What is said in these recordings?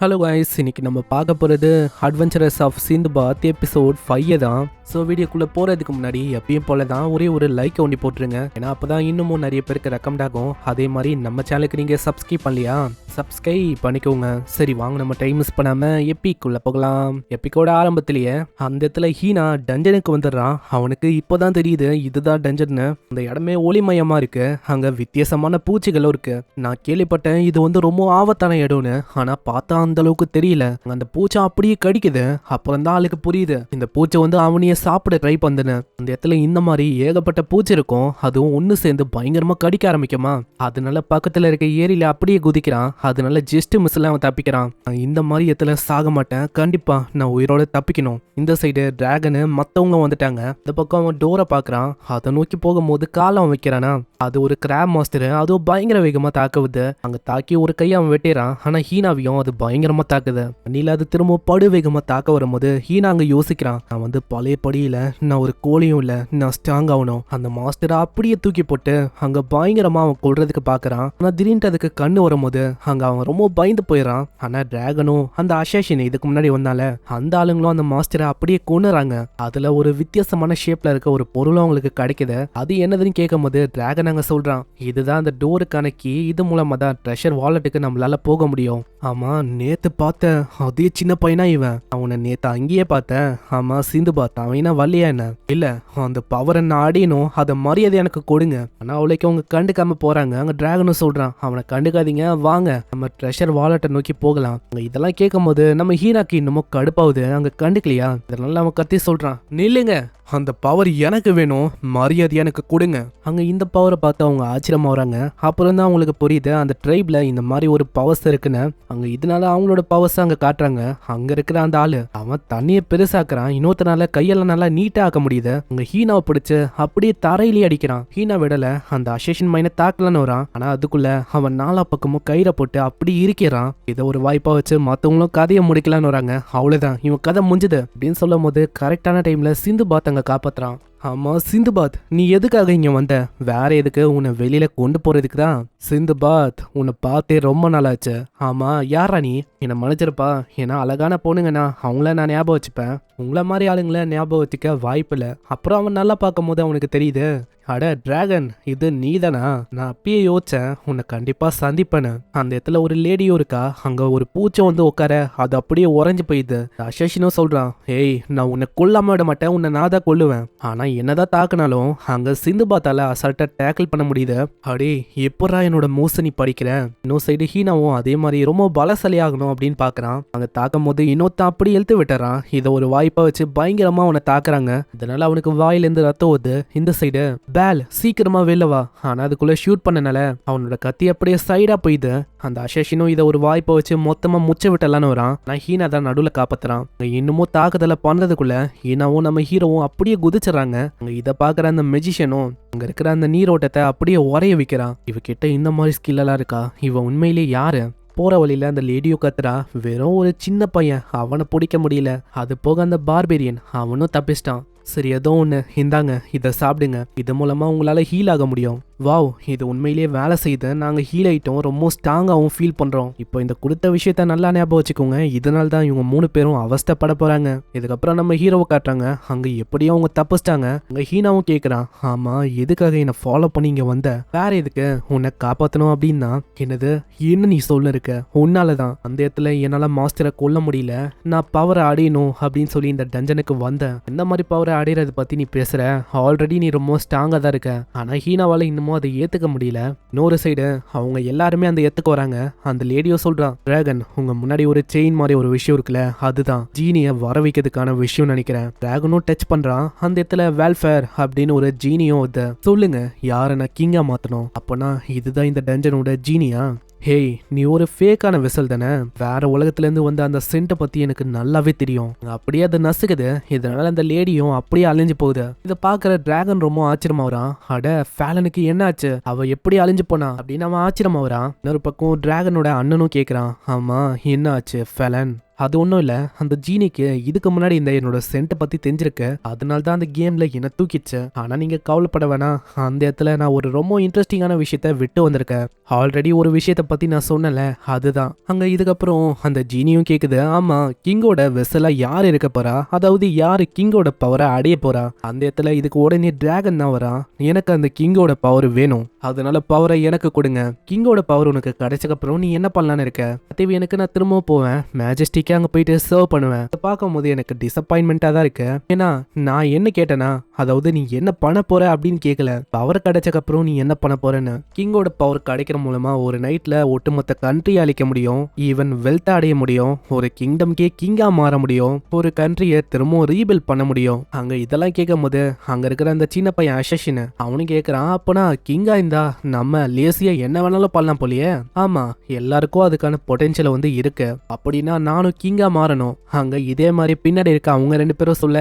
Hello guys, இன்னைக்கு நம்ம பார்க்க போகிறது அட்வென்ச்சரஸ் ஆஃப் சிந்துபாத் எபிசோட் 5 தான். ஸோ வீடியோக்குள்ளே போகிறதுக்கு முன்னாடி எப்பயும் போல தான் ஒரே ஒரு லைக் ஒண்டி போட்டுருங்க. ஏன்னா அப்போ தான் இன்னமும் நிறைய பேருக்கு ரெக்கமெண்ட் ஆகும். அதே மாதிரி நம்ம சேனலுக்கு நீங்கள் சப்ஸ்கிரைப் பண்ணலையா, சப்ஸ்கிரைப் பண்ணிக்கோங்க. சரி வாங்க, நம்ம டைம் மிஸ் பண்ணாமல் எப்பிக்குள்ளே போகலாம். எப்பிக்கோட ஆரம்பத்திலேயே அந்த இடத்துல ஹீனா டஞ்சனுக்கு வந்துடுறான். அவனுக்கு இப்போ தான் தெரியுது இதுதான் டஞ்சன்னு. அந்த இடமே ஒளிமயமாக இருக்கு. அங்கே வித்தியாசமான பூச்சிகளும் இருக்கு. நான் கேள்விப்பட்டேன் இது வந்து ரொம்ப ஆபத்தான இடம்னு. ஆனால் பார்த்தா அந்த அளவுக்கு தெரியல. அந்த பூச்சை அப்படியே கடிக்குது. அப்புறம் தான் ஆளுக்கு புரியுது இந்த பூச்சை வந்து அவனையே சாப்பிட ட்ரை பண்ணுன்னு. அந்த இடத்துல இந்த மாதிரி ஏகப்பட்ட பூச்சி இருக்கும். அதுவும் ஒண்ணு சேர்ந்து பயங்கரமா கடிக்க ஆரம்பிக்குமா. அதனால பக்கத்துல இருக்க ஏரியில அப்படியே குதிக்கிறான். அதனால ஜஸ்ட் மிஸ்ல அவன் தப்பிக்கிறான். இந்த மாதிரி இடத்துல சாக மாட்டேன், கண்டிப்பா நான் உயிரோட தப்பிக்கணும். இந்த சைடு டிராகனு மத்தவங்க வந்துட்டாங்க. இந்த பக்கம் அவன் டோரை பாக்குறான். அதை நோக்கி போகும்போது காலம் வைக்கிறானா. அது ஒரு கிராப் மாஸ்டர். அதுவும் பயங்கர வேகமா தாக்குவது. அங்க தாக்கி ஒரு கையை அவன் வெட்டிறான். ஆனா ஹீனாவையும் அது பயங்கரமா தாக்குது. நீல அது திரும்ப படு வேகமா தாக்க வரும்போது ஹீனா அங்க யோசிக்கிறான், நான் வந்து பழைய படியில நான் ஒரு கோழியும் இல்ல, நான் ஸ்ட்ராங் ஆகணும். அந்த மாஸ்டரை அப்படியே தூக்கி போட்டு அங்க பயங்கரமா அவன் கொள்றதுக்கு பாக்குறான். ஆனா திடீர்னு அதுக்கு கண்ணு வரும்போது அங்க அவன் ரொம்ப பயந்து போயிடறான். ஆனா டிராகனும் அந்த அசாசின் இதுக்கு முன்னாடி வந்தால அந்த ஆளுங்களும் அந்த மாஸ்டரை அப்படியே கொண்டுறாங்க. அதுல ஒரு வித்தியாசமான ஷேப்ல இருக்க ஒரு பொருளும் அவங்களுக்கு கிடைக்குது. அது என்னதுன்னு கேட்கும் போது டிராகன் அங்க சொல்றான், இதுதான் அந்த டோருக்கான கீ. இது மூலமா தான் ட்ரெஷர் வாலெட்டுக்கு நம்மளால போக முடியும். ஆமா, நேத்து பார்த்த அதே சின்ன பையனா இவன். அவனை நேத்து அங்கேயே பார்த்தேன். ஆமா சிந்துபாத், அவனா வரலையா என்ன? இல்ல, அந்த பவர் என்ன அடையணும், அதை மரியாதை எனக்கு கொடுங்க. ஆனா அவளைக்கு அவங்க கண்டுக்காம போறாங்க. அங்க டிராகனும் சொல்றான், அவனை கண்டுக்காதீங்க, வாங்க நம்ம ட்ரெஷர் வாலெட்டை நோக்கி போகலாம். இதெல்லாம் கேட்கும் போது நம்ம ஹீனாக்கு இன்னமும் கடுப்பாவுது. அங்க கண்டுக்கலையா, இதனால அவன் கத்தி சொல்றான், நில்லுங்க, அந்த பவர் எனக்கு வேணும், மரியாதை எனக்கு கொடுங்க. அங்க இந்த பவரை பார்த்து அவங்க ஆச்சரியமா வராங்க. அப்புறம் தான் அவங்களுக்கு புரியுது அந்த ட்ரைப்ல இந்த மாதிரி ஒரு பவர்ஸ் இருக்குன்னு. அங்க இதனால அவங்களோட பவர்ஸ் அங்க காட்டுறாங்க. அங்க இருக்கிற அந்த ஆளு அவன் தண்ணியை பெருசாக்குறான். இன்னொருத்தனால கையெல்லாம் நல்லா நீட்டா ஆக்க முடியுது. அங்க ஹீனாவை பிடிச்சு அப்படியே தரையிலேயே அடிக்கிறான். ஹீனா விடல, அந்த அசேஷன் மைனை தாக்கலன்னு வரான். ஆனா அதுக்குள்ள அவன் நாலா பக்கமும் கயிறை போட்டு அப்படி இருக்கிறான். இதை ஒரு வாய்ப்பா வச்சு மத்தவங்களும் கதையை முடிக்கலான்னு வராங்க. அவ்வளவுதான், இவன் கதை முடிஞ்சுது அப்படின்னு சொல்லும் போது கரெக்டான டைம்ல சிந்துபாத் காப்பாத்துறான். ஆமா சிந்துபாத், நீ எதுக்காக இங்க வந்த? வேற எதுக்கு? உன்னை வெளியில கொண்டு போறதுக்கு தான். சிந்துபாத், உன்னை பார்த்தே ரொம்ப நாளாச்சு. ஆமா, யாரா நீ? என்னை மன்னிச்சிருப்பா. ஏன்னா அழகான பொண்ணுங்கண்ணா அவங்கள நான் ஞாபகம் வச்சுப்பேன். உங்களை மாதிரி ஆளுங்களை ஞாபகம் வச்சுக்க வாய்ப்பில்லை. அப்புறம் அவன் நல்லா பார்க்கும் போது அவனுக்கு தெரியுது, அட டிராகன், இது நீ தானா? நான் அப்பயே யோசிச்சேன் உன்னை கண்டிப்பா சந்திப்பேன்னு. அந்த இடத்துல ஒரு லேடியும் இருக்கா. அங்க ஒரு பூச்சை வந்து உட்கார, அது அப்படியே உறைஞ்சு போயிடுது. அசேஷனும் சொல்றான், ஏய், நான் உன்னை கொல்லாம விட மாட்டேன், உன்னை நான் தான் கொல்லுவேன். ஆனா என்னதான் தாக்குனாலும் அங்க சிந்துபாத்தால அசால்ட்டா டேக்கிள் பண்ண முடியுது. அடே, எப்படா என்னோட மோசனி படிக்கிற? இன்னொரு சைடு ஹீனாவும் அதே மாதிரி ரொம்ப பலசாலி ஆகணும் அப்படின்னு பாக்குறான். அங்க தாக்கும் போது இன்னொருத்தான் அப்படி எழுத்து விட்டுறான். இதை ஒரு வாய்ப்பா வச்சு பயங்கரமா அவனை தாக்குறாங்க. இதனால அவனுக்கு வாயிலிருந்து ரத்தம் வருது. இந்த சைடு பேல் சீக்கிரமா வெளில வா. ஆனா அதுக்குள்ள ஷூட் பண்ணனால அவனோட கத்தி அப்படியே சைடா போயிது. அந்த அசேஷனும் இதை ஒரு வாய்ப்பை வச்சு மொத்தமா முச்ச விட்டலான்னு வரான். நான் ஹீனா தான் நடுவில் காப்பாத்துறான். இன்னமும் தாக்குதலை பண்றதுக்குள்ள ஹீனாவும் நம்ம ஹீரோவும் அப்படியே குதிச்சிடறாங்க. இதை பாக்குற அந்த மெஜிஷியனும் அங்க இருக்கிற அந்த நீரோட்டத்தை அப்படியே உரைய வைக்கிறான். இவகிட்ட இந்த மாதிரி ஸ்கில் எல்லாம் இருக்கா? இவ உண்மையிலேயே யாரு? போற வழியில அந்த லேடியோ கத்துறா. வெறும் ஒரு சின்ன பையன், அவனை பிடிக்க முடியல. அது போக அந்த பார்பேரியன் அவனும் தப்பிச்சிட்டான். சரி, ஏதோ ஒன்று, இந்தாங்க, இதை சாப்பிடுங்க. இது மூலமா உங்களால ஹீல் ஆக முடியும். வாவ், இது உண்மையிலேயே வேலை செய்து நாங்கள் ஹீல் ஆகிட்டோம், ரொம்ப ஸ்ட்ராங்காகவும் ஃபீல் பண்ணுறோம். இப்போ இந்த கொடுத்த விஷயத்த நல்லா ஞாபகம் வச்சுக்கோங்க. இதனால தான் இவங்க 3 பேரும் அவஸ்தைப்பட போகிறாங்க. இதுக்கப்புறம் நம்ம ஹீரோவை காட்டுறாங்க. அங்கே எப்படியும் அவங்க தப்பிச்சிட்டாங்க. அங்கே ஹீனாவும் கேட்குறான், ஆமாம், எதுக்காக என்னை ஃபாலோ பண்ணி இங்கே வந்த? வேற எதுக்கு? உன்னை காப்பாற்றணும் அப்படின்னா. என்னது, என்ன நீ சொல்ல இருக்க? உன்னால தான் அந்த இடத்துல என்னால் மாஸ்டரை கொல்ல முடியல, நான் பவரை அடையணும் அப்படின்னு சொல்லி இந்த டஞ்சனுக்கு வந்தேன். எந்த மாதிரி பவரை அடையிறது பற்றி நீ பேசுகிற? ஆல்ரெடி நீ ரொம்ப ஸ்ட்ராங்காக தான் இருக்க. ஆனால் ஹீனாவால் இன்னும் அதை ஏத்துக்க முடியல. இன்னொரு சைடு அவங்க எல்லாருமே அந்த ஏத்துக்கு வராங்க. அந்த லேடியோ சொல்றான், டிராகன், உங்க முன்னாடி ஒரு செயின் மாதிரி ஒரு விஷயம் இருக்குல்ல, அதுதான் ஜீனிய வர வைக்கிறதுக்கான விஷயம் நினைக்கிறேன். டிராகனும் டச் பண்றான். அந்த இடத்துல வெல்ஃபேர் அப்படின்னு ஒரு ஜீனியும் சொல்லுங்க, யாரை நான் கிங்கா மாத்தணும்? அப்பனா இதுதான் இந்த டஞ்சனோட ஜீனியா? ஹேய், நீ ஒரு ஃபேக்கான வெசல் தானே? வேற உலகத்துலேருந்து வந்த அந்த சென்ட்டை பற்றி எனக்கு நல்லாவே தெரியும். அப்படியே அதை நசுக்குது. இதனால அந்த லேடியும் அப்படியே அழிஞ்சு போகுது. இதை பார்க்குற டிராகன் ரொம்ப ஆச்சரியமாகறான். அட, ஃபேலனுக்கு என்ன ஆச்சு? அவ எப்படி அழிஞ்சு போனா அப்படின்னு அவன் ஆச்சரியமாகறான். இன்னொரு பக்கம் டிராகனோட அண்ணனும் கேட்குறான், ஆமா, என்ன ஆச்சு ஃபேலன்? அது ஒன்றும் இல்லை, அந்த ஜீனிக்கு இதுக்கு முன்னாடி இந்த என்னோட சென்ட்டை பற்றி தெரிஞ்சிருக்கு, அதனால தான் அந்த கேமில் என்னை தூக்கிச்சு. ஆனால் நீங்கள் கவலைப்பட வேணாம், அந்த இடத்துல நான் ஒரு ரொம்ப இன்ட்ரெஸ்டிங்கான விஷயத்த விட்டு வந்திருக்கேன். ஆல்ரெடி ஒரு விஷயத்தை பற்றி நான் சொன்னல, அதுதான் அங்கே. இதுக்கப்புறம் அந்த ஜீனியும் கேட்குது, ஆமாம் கிங்கோட வெசலாக யார் இருக்க போறா, அதாவது யார் கிங்கோட பவரை அடைய போறா. அந்த இடத்துல இதுக்கு உடனே டிராகன் தான் வரா. எனக்கு அந்த கிங்கோட பவர் வேணும், அதனால பவரை எனக்கு கொடுங்க. கிங்கோட பவர் உனக்கு கிடைச்சக்கப்புறம் நீ என்ன பண்ணலான்னு இருக்க? தேவி எனக்கு நான் திரும்பவும் போவேன், மேஜஸ்டிக்கே அங்கே போயிட்டு சர்வ் பண்ணுவேன். அதை பார்க்கும்போது எனக்கு டிசப்பாயின்மெண்ட்டாக தான் இருக்கு. ஏன்னா நான் என்ன கேட்டேனா, அதாவது நீ என்ன பண்ண போற அப்படின்னு கேட்கல, பவர் கிடைச்சக்கப்புறம் நீ என்ன பண்ண போறேன்னு. கிங்கோட பவர் கிடைக்கிற மூலமா ஒரு நைட்ல ஒட்டுமொத்த கண்ட்ரி அழிக்க முடியும், ஈவன் வெல்த் அடைய முடியும், ஒரு கிங்டம்கே கிங்கா மாற முடியும், ஒரு கண்ட்ரியை திரும்பவும் ரீபில்ட் பண்ண முடியும். அங்க இதெல்லாம் கேட்கும் போது அங்க இருக்கிற அந்த சின்ன பையன் அஷஷின் அவனும் கேட்கறான், அப்பனா கிங்கா இருந்தா நம்ம லேசியா என்ன வேணாலும் பண்ணலாம் போலியே. ஆமா, எல்லாருக்கும் அதுக்கான பொட்டென்ஷியல் வந்து இருக்கு, அப்படின்னா நானும் கிங்கா மாறணும். அங்க இதே மாதிரி பின்னாடி இருக்க அவங்க ரெண்டு பேரும் சொல்ல,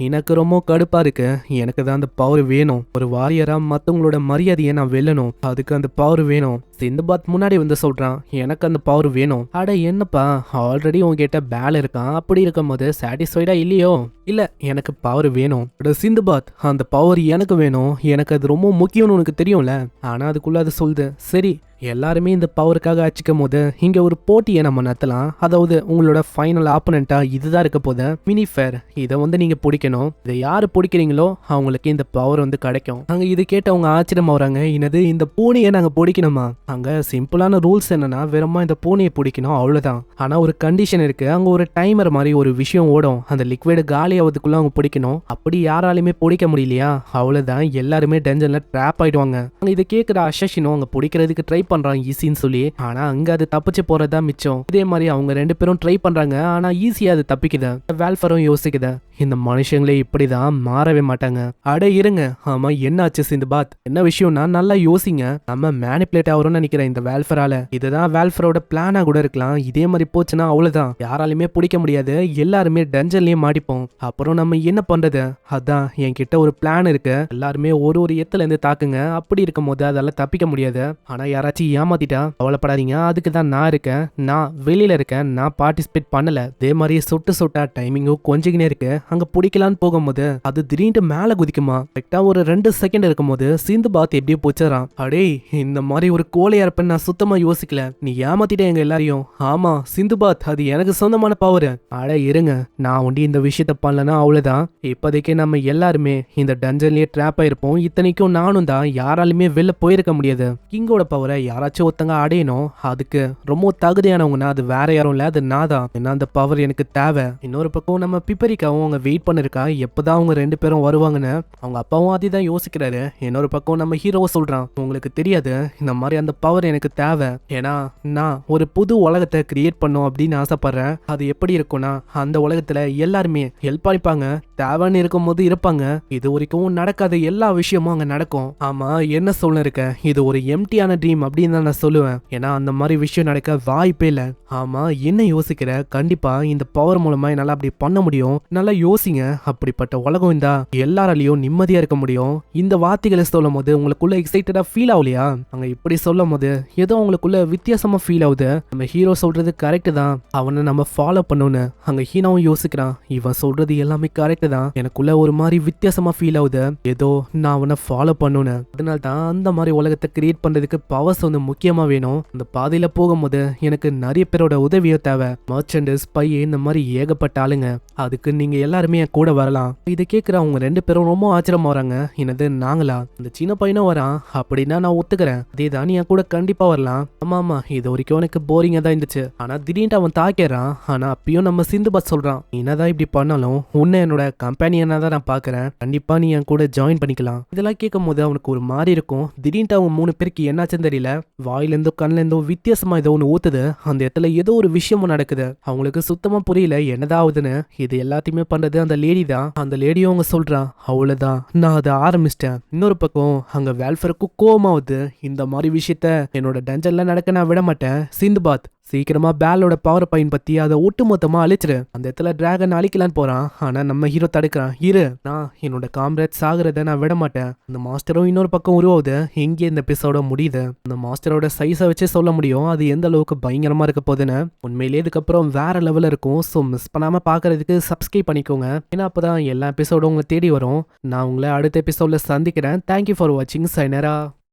எனக்கு ரொம்ப கடுப்பா இருக்கு, எனக்கு தான் அந்த பவர் வேணும். ஒரு வாரியரா மத்தவங்களோட மரியாதையை நான் வெல்லணும், அதுக்கு அந்த பவர் வேணும். சிந்துபாத் முன்னாடி வந்து சொல்றான், எனக்கு அந்த பவர் வேணும். அட என்னப்பா, ஆல்ரெடி உங்ககிட்ட பேல் இருக்கான், அப்படி இருக்கும் போது சாட்டிஸ்ஃபைடா இல்லையோ? இல்ல, எனக்கு பவர் வேணும். சிந்துபாத், அந்த பவர் எனக்கு வேணும், எனக்கு அது ரொம்ப முக்கியம்னு உனக்கு தெரியும்ல. ஆனா அதுக்குள்ள அது சொல்லுது, சரி எல்லாருமே இந்த பவருக்காக அடிச்சுக்கும் போது இங்க ஒரு போட்டியை நம்ம நடத்தலாம், அதாவது உங்களோட ஃபைனல் ஆப்பனண்டா இதுதான் இருக்க போது மினி ஃபேர். இதை வந்து நீங்க பிடிக்கணும், இதை யாரு பிடிக்கிறீங்களோ அவங்களுக்கு இந்த பவர் வந்து கிடைக்கும். அங்க இது கேட்டு அவங்க ஆச்சரியம் ஆகுறாங்க, என்னது இந்த பூனையை நாங்க பிடிக்கணுமா? அங்க சிம்பிளான ரூல்ஸ் என்னன்னா, வெறுமா இந்த பூனையை பிடிக்கணும் அவ்வளவுதான். ஆனா ஒரு கண்டிஷன் இருக்கு, அங்க ஒரு டைமர் மாதிரி ஒரு விஷயம் ஓடும், அந்த லிக்விட் காலி ஆகுதுக்குள்ள அவங்க பிடிக்கணும். அப்படி யாராலுமே பிடிக்க முடியலையா, அவ்வளவுதான், எல்லாருமே டென்ஷன்ல ட்ராப் ஆயிடுவாங்க. அங்க இதை கேட்கிற அஷஷினும் அங்க பிடிக்கிறதுக்கு ட்ரை பண்றான் ஈஸின்னு சொல்லி, ஆனா அங்க அது தப்பிச்சு போறதா மிச்சம். இதே மாதிரி அவங்க ரெண்டு பேரும் ட்ரை பண்றாங்க, ஆனா ஈஸியா அது தப்பிக்குது. வால்ஃபரும் யோசிக்குது, இந்த மனுஷங்களே இப்படிதான் மாறவே மாட்டாங்க. அட இருங்க, ஆமா என்னாச்சு சிந்துபாத், என்ன விஷயம்னா நல்லா யோசிங்க, நம்ம மேனிபுலேட் ஆகிறோம்னு நினைக்கிறேன் இந்த வால்ஃபரால. இதுதான் வால்ஃபரோட பிளானா கூட இருக்கலாம். இதே மாதிரி போச்சுன்னா அவ்வளவுதான், யாராலுமே பிடிக்க முடியாது, எல்லாருமே டஞ்சன்லயே மாட்டிப்போம். அப்புறம் நம்ம என்ன பண்றது? அதான் என்கிட்ட ஒரு பிளான் இருக்கு, எல்லாருமே ஒரு ஒரு இடத்துல இருந்து தாக்குங்க, அப்படி இருக்கும் போது அதெல்லாம் தப்பிக்க முடியாது. ஆனா யாராச்சும் ஏமாத்திட்டா கவலைப்படாதீங்க, அதுக்கு தான் நான் இருக்கேன், நான் வெளியில இருக்கேன், நான் பார்ட்டிசிபேட் பண்ணல. இதே மாதிரி சுட்டு சுட்டா டைமிங்கும் கொஞ்சிக்கினே இருக்கு. அங்க பிடிக்கலான்னு போகும்போது அது திடீர்னு மேல குதிக்குமா. கரெக்டா ஒரு 2 செகண்ட் இருக்கும்போது சிந்துபாத் எப்படியோ போச்சுறான். அடே, இந்த மாதிரி ஒரு கோழையா இருப்பேன்னு நான் சுத்தமா யோசிக்கல, நீ ஏமாத்திட்ட எங்க எல்லாரையும். ஆமா சிந்துபாத், அது எனக்கு சொந்தமான பவர். அட இருங்க, நான் ஒண்டி இந்த விஷயத்த பண்ணலன்னா அவ்வளவுதான், இப்போதைக்கு நம்ம எல்லாருமே இந்த டஞ்சன்லயே ட்ராப் ஆயிருப்போம். இத்தனைக்கும் நானும் தான் யாராலுமே வெளில போயிருக்க முடியாது. கிங்கோட பவரை யாராச்சும் ஒருத்தங்க அடையணும், அதுக்கு ரொம்ப தகுதியானவங்கன்னா அது வேற யாரும் இல்ல, அது நான் தான். ஏன்னா அந்த பவர் எனக்கு தேவை. இன்னொரு பக்கம் நம்ம பிப்பரிக்காவும் அவங்க வெயிட் பண்ணிருக்கா, எப்பதான் அவங்க ரெண்டு பேரும் வருவாங்கன்னு. அவங்க அப்பாவும் அதுதான் யோசிக்கிறாரு. இன்னொரு பக்கம் நம்ம ஹீரோவை சொல்றான், உங்களுக்கு தெரியாது இந்த மாதிரி அந்த பவர் எனக்கு தேவை, ஏன்னா நான் ஒரு புது உலகத்தை கிரியேட் பண்ணும் அப்படின்னு ஆசைப்படுறேன். அது எப்படி இருக்கும்னா, அந்த உலகத்துல எல்லாருமே ஹெல்ப் பண்ணிப்பாங்க, தேவைன்னு இருக்கும் போது இருப்பாங்க. இது வரைக்கும் நடக்காத எல்லா விஷயமும் அங்க நடக்கும். ஆமா என்ன சொல்ல இருக்க, இது ஒரு எம்டியான ட்ரீம் அப்படின்னு தான் நான் சொல்லுவேன், ஏன்னா அந்த மாதிரி விஷயம் நடக்க வாய்ப்பே இல்லை. ஆமா என்ன யோசிக்கிற, கண்டிப்பா இந்த பவர் மூலமா என்னால அப்படி பண்ண முடியும், நல்லா யோசிங்க. அப்படிப்பட்ட உலகம் இருந்தா எல்லாராலையும் நிம்மதியா இருக்க முடியும். இந்த வார்த்தைகளை சொல்லும் போது உங்களுக்குள்ள எக்ஸைட்டடா ஃபீல் ஆகலையா? அங்க இப்படி சொல்லும் போது ஏதோ உங்களுக்குள்ள வித்தியாசமா ஃபீல் ஆகுது. நம்ம ஹீரோ சொல்றது கரெக்ட் தான், அவனை நம்ம ஃபாலோ பண்ணணும்னு. அங்க ஹீனாவும் யோசிக்கிறான், இவன் சொல்றது எல்லாமே கரெக்ட் தான், எனக்குள்ள ஒரு மாதிரி வித்தியாசமா ஃபீல் ஆகுது, ஏதோ நான் அவனை ஃபாலோ பண்ணணும்னு. அதனால தான் அந்த மாதிரி உலகத்தை கிரியேட் பண்றதுக்கு பவர்ஸ் வந்து முக்கியமா வேணும். அந்த பாதையில போகும்போது எனக்கு நிறைய பேரோட உதவியோ தேவை, மர்ச்சன்ட், ஸ்பை, இந்த மாதிரி ஏகப்பட்ட ஆளுங்க, அதுக்கு நீங்க எல்லாருமே என் கூட வரலாம். இதை கேட்கிற அவங்க ரெண்டு பேரும் ரொம்ப ஆச்சரியமா வராங்க. என்னது நாங்களா? இந்த சின்ன பையனும் வரான், அப்படின்னா நான் ஒத்துக்கிறேன், அதேதான் நீ என் கூட கண்டிப்பா வரலாம். ஆமா ஆமா, இது வரைக்கும் எனக்கு போரிங்கா தான் இருந்துச்சு, ஆனா திடீர்னு அவன் தாக்கிறான். ஆனா அப்பயும் நம்ம சிந்துபாத் சொல்றான், என்னதான் இப்படி பண்ணாலும் உன்னை என்னோட கம்பெனியனா தான் நான் பாக்குறேன், கண்டிப்பா நீ என் கூட ஜாயின் பண்ணிக்கலாம். இதெல்லாம் கேட்கும் போது அவனுக்கு ஒரு மாதிரி இருக்கும். திடீர்னு அவங்க 3 பேருக்கு என்னாச்சுன்னு தெரியல, வாயிலிருந்தோ கண்ணுல இருந்தோ வித்தியாசமா ஏதோ ஒன்று ஊத்துது. அந்த இடத்துல ஏதோ ஒரு விஷயமும் நடக்குது, அவங்களுக்கு சுத்தமா புரியல என்னதான் ஆகுதுன்னு. இது எல்லாத்தையுமே பண்றது அந்த லேடி தான். அந்த லேடியும் அவங்க சொல்றான், அவ்வளவுதான் நான் அதை ஆரம்பிச்சிட்டேன். இன்னொரு பக்கம் அங்க வேல்ஃபருக்கு கோவமாவுது, இந்த மாதிரி விஷயத்த என்னோட டஞ்சன்ல நடக்க நான் விட மாட்டேன். சிந்துபாத் சீக்கிரமா பேலோட பவர் பயன்படுத்தி அதை ஒட்டுமொத்தமா அழிச்சிரு. அந்த இடத்துல டிராகன் அழிக்கலான்னு போறான். ஆனா நம்ம ஹீரோ தடுக்கிறான். நான் என்னோட காம்ரேட் சாகுறத நான் விட மாட்டேன். அந்த மாஸ்டரும் இன்னொரு பக்கம் உருவாகுது. இங்கே இந்த எபிசோட முடியுது. அந்த மாஸ்டரோட சைஸை வச்சு சொல்ல முடியும் அது எந்த அளவுக்கு பயங்கரமா இருக்க போகுதுன்னு. உண்மையிலேயே இதுக்கப்புறம் வேற லெவலில் இருக்கும். ஸோ மிஸ் பண்ணாம பார்க்கறதுக்கு சப்ஸ்கிரைப் பண்ணிக்கோங்க. ஏன்னா அப்பதான் எல்லா எபிசோடும் உங்களை தேடி வரும். நான் உங்களை அடுத்த எபிசோட்ல சந்திக்கிறேன். தேங்க்யூ ஃபார் வாட்சிங். சைனரா.